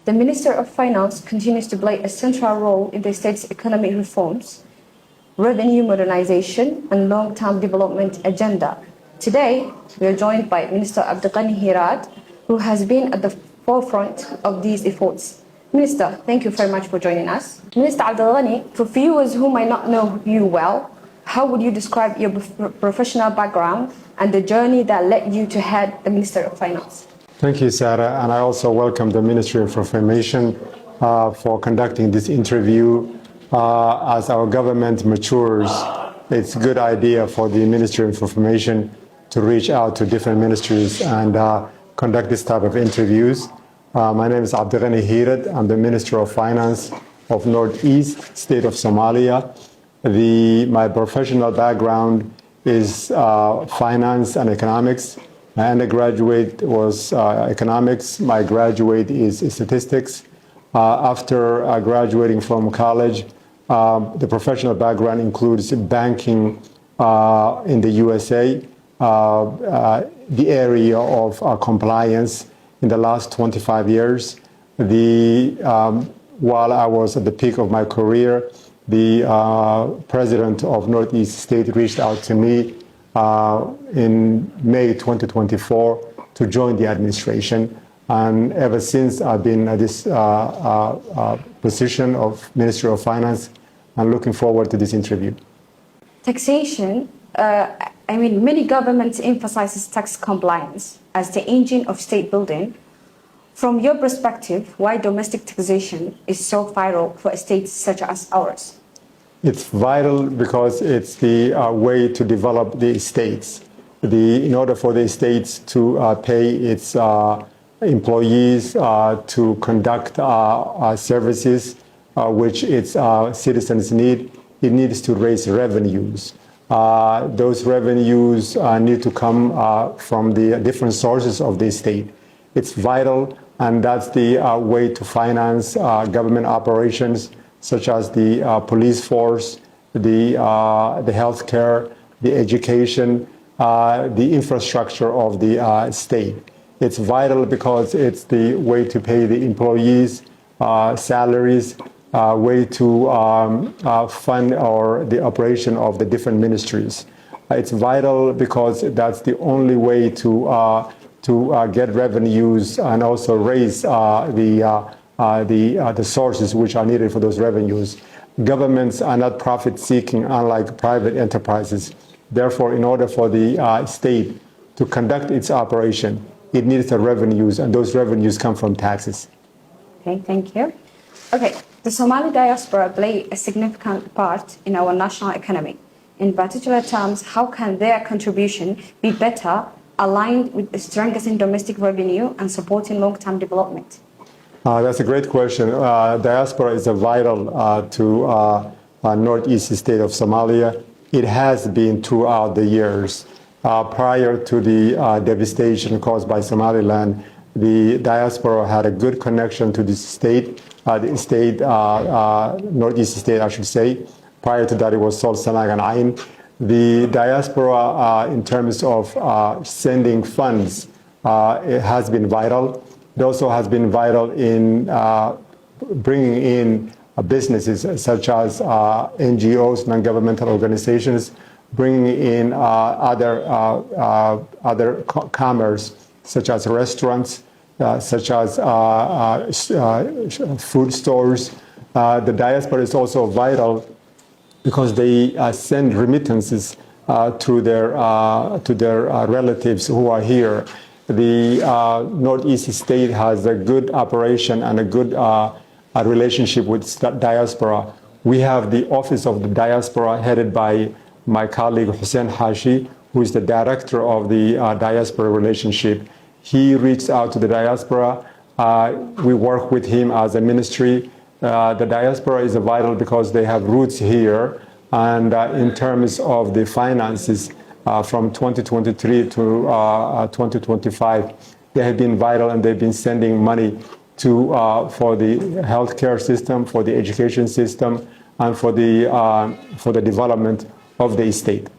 The Minister of Finance continues to play a central role in the state's economic reforms, revenue modernization, and long-term development agenda. Today, we are joined by Minister Abdiqani Hiirad, who has been at the forefront of these efforts. Minister, thank you very much for joining us. Minister Abdiqani, for viewers who might not know you well, how would you describe your professional background and the journey that led you to head the Minister of Finance? Thank you, Sarah, and I also welcome the Ministry of Information for conducting this interview. As our government matures, it's a good idea for the Ministry of Information to reach out to different ministries and conduct this type of interviews. My name is Cabdiqani Hiirad. I'm the Minister of Finance of Northeast State of Somalia. My professional background is finance and economics. My undergraduate was economics. My graduate is statistics. After graduating from college, the professional background includes banking in the USA, the area of compliance in the last 25 years. While I was at the peak of my career, the president of Northeast State reached out to me in May 2024 to join the administration. And ever since, I've been at this position of Minister of Finance and looking forward to this interview. Taxation, many governments emphasizes tax compliance as the engine of state building. From your perspective, why domestic taxation is so vital for states such as ours? It's vital because it's the way to develop the states. In order for the states to pay its employees, to conduct services which its citizens need, it needs to raise revenues. Those revenues need to come from the different sources of the state. It's vital, and that's the way to finance government operations such as the police force, the healthcare, the education, the infrastructure of the state. It's vital because it's the way to pay the employees salaries, way to fund the operation of the different ministries. It's vital because that's the only way to get revenues and also raise the sources which are needed for those revenues. Governments are not profit-seeking, unlike private enterprises. Therefore, in order for the state to conduct its operation, it needs the revenues, and those revenues come from taxes. Okay, thank you. Okay, the Somali diaspora play a significant part in our national economy. In particular terms, how can their contribution be better aligned with the strengthening domestic revenue and supporting long-term development? That's a great question. Diaspora is vital to northeast state of Somalia. It has been throughout the years. Prior to the devastation caused by Somaliland, the diaspora had a good connection to this state, northeast state, I should say. Prior to that, it was Sol, Sanag, and Ain. The diaspora, in terms of sending funds, it has been vital. It also has been vital in bringing in businesses such as NGOs, non-governmental organizations, bringing in other commerce, such as restaurants, such as food stores. The diaspora is also vital because they send remittances to their relatives who are here. The Northeast state has a good operation and a good relationship with diaspora. We have the Office of the Diaspora headed by my colleague Hussein Hashi, who is the director of the diaspora relationship. He reached out to the diaspora. We work with him as a ministry. The diaspora is vital because they have roots here. And in terms of the finances, from 2023 to 2025, they have been vital, and they've been sending money for the healthcare system, for the education system, and for the development of the state.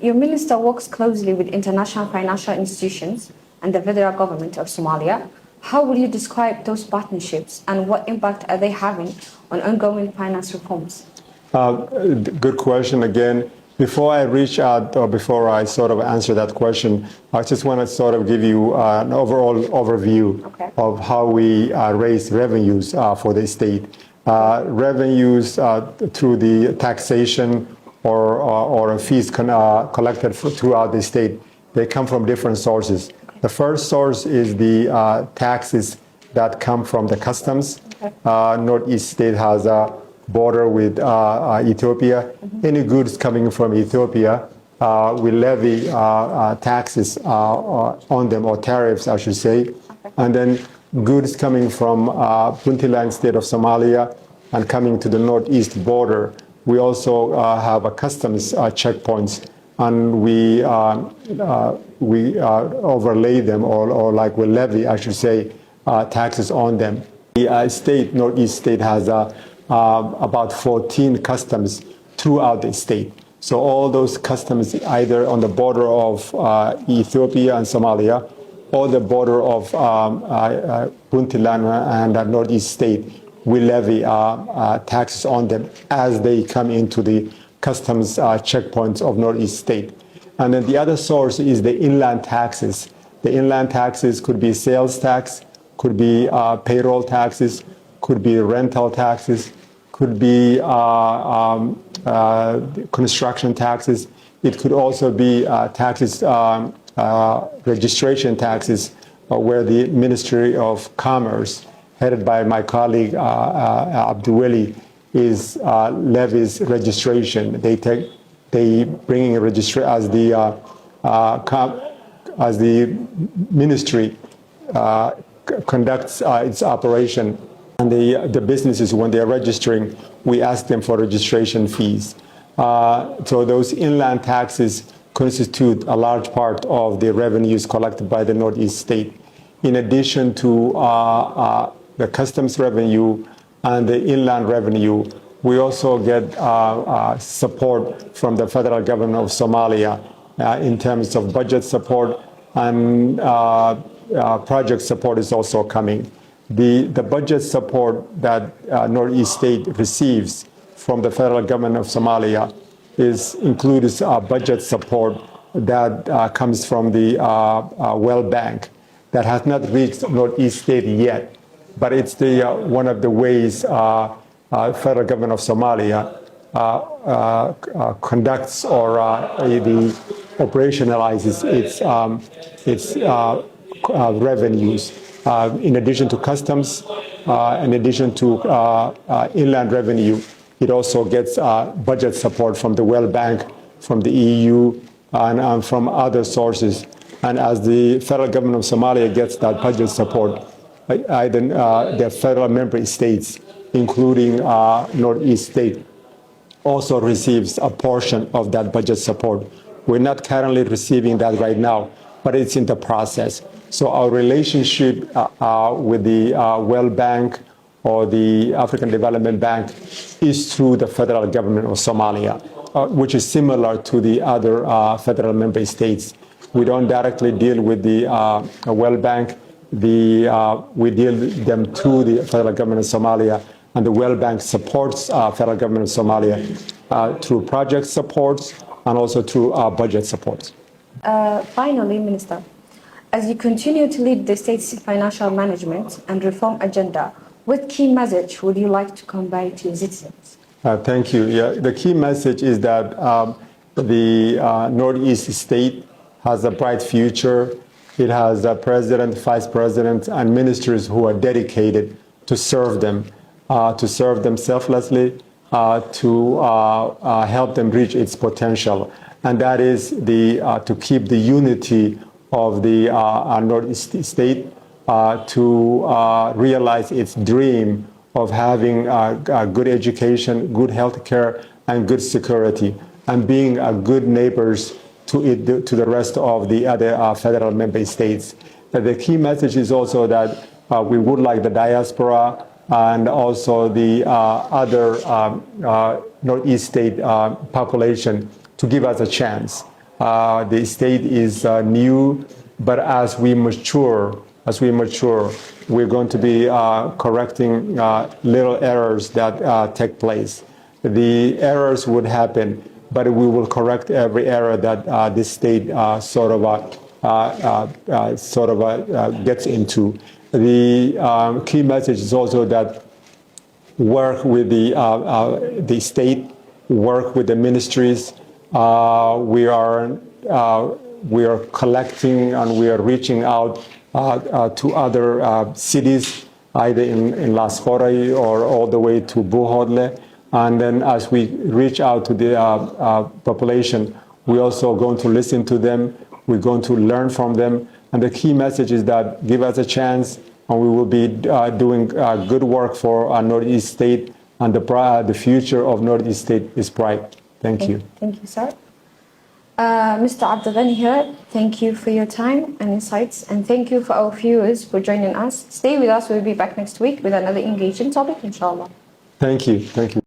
Your minister works closely with international financial institutions and the federal government of Somalia. How will you describe those partnerships and what impact are they having on ongoing finance reforms? Good question again. Before I reach out, or before I sort of answer that question, I just want to sort of give you an overall overview of how we raise revenues for the state. Revenues through the taxation or fees collected throughout the state, they come from different sources. The first source is the taxes that come from the customs. Northeast state has a border with Ethiopia. Any goods coming from Ethiopia, we levy taxes on them, or tariffs, I should say. And then goods coming from Puntland state of Somalia and coming to the northeast border, we also have a customs checkpoints, and we overlay them, or like we levy, I should say, taxes on them. The state, northeast state, has about 14 customs throughout the state. So all those customs, either on the border of Ethiopia and Somalia, or the border of Puntland and Northeast state, we levy taxes on them as they come into the customs checkpoints of Northeast state. And then the other source is the inland taxes. The inland taxes could be sales tax, could be payroll taxes, could be rental taxes, could be construction taxes. It could also be taxes, registration taxes, where the Ministry of Commerce, headed by my colleague Abdiqani, is levies registration. They bring in registration as the ministry conducts its operation. And the businesses, when they're registering, we ask them for registration fees. So those inland taxes constitute a large part of the revenues collected by the Northeast state. In addition to the customs revenue and the inland revenue, we also get support from the federal government of Somalia in terms of budget support, and project support is also coming. The budget support that Northeast state receives from the federal government of Somalia includes budget support that comes from the World Bank that has not reached Northeast state yet, but it's one of the ways federal government of Somalia conducts or operationalizes its revenues. In addition to customs, in addition to inland revenue, it also gets budget support from the World Bank, from the EU, and from other sources. And as the federal government of Somalia gets that budget support, the federal member states, including Northeast state, also receives a portion of that budget support. We're not currently receiving that right now, but it's in the process. So our relationship with the World Bank or the African Development Bank is through the federal government of Somalia, which is similar to the other federal member states. We don't directly deal with the World Bank. We deal with them through the federal government of Somalia, and the World Bank supports federal government of Somalia through project supports and also through budget supports. Finally, Minister, as you continue to lead the state's financial management and reform agenda, what key message would you like to convey to your citizens? Thank you. Yeah, the key message is that the Northeast state has a bright future. It has a president, vice president, and ministers who are dedicated to serve them selflessly, to help them reach its potential. And that is to keep the unity of the Northeast state, to realize its dream of having good education, good health care, and good security, and being good neighbors to the rest of the other federal member states. The key message is also that we would like the diaspora and also the other Northeast state population to give us a chance. The state is new, but as we mature as we mature, we're going to be correcting little errors that take place. The errors would happen, but we will correct every error that this state gets into. The key message is also that work with the state, work with the ministries. We are collecting and we are reaching out to other cities, either in Las Horay or all the way to Buhodle. And then as we reach out to the population, we're also going to listen to them. We're going to learn from them. And the key message is that give us a chance, and we will be doing good work for our Northeast State, and the future of Northeast State is bright. Thank you. Thank you, sir. Mr. Abdiqani here, thank you for your time and insights, and thank you for our viewers for joining us. Stay with us. We'll be back next week with another engaging topic, inshallah. Thank you. Thank you.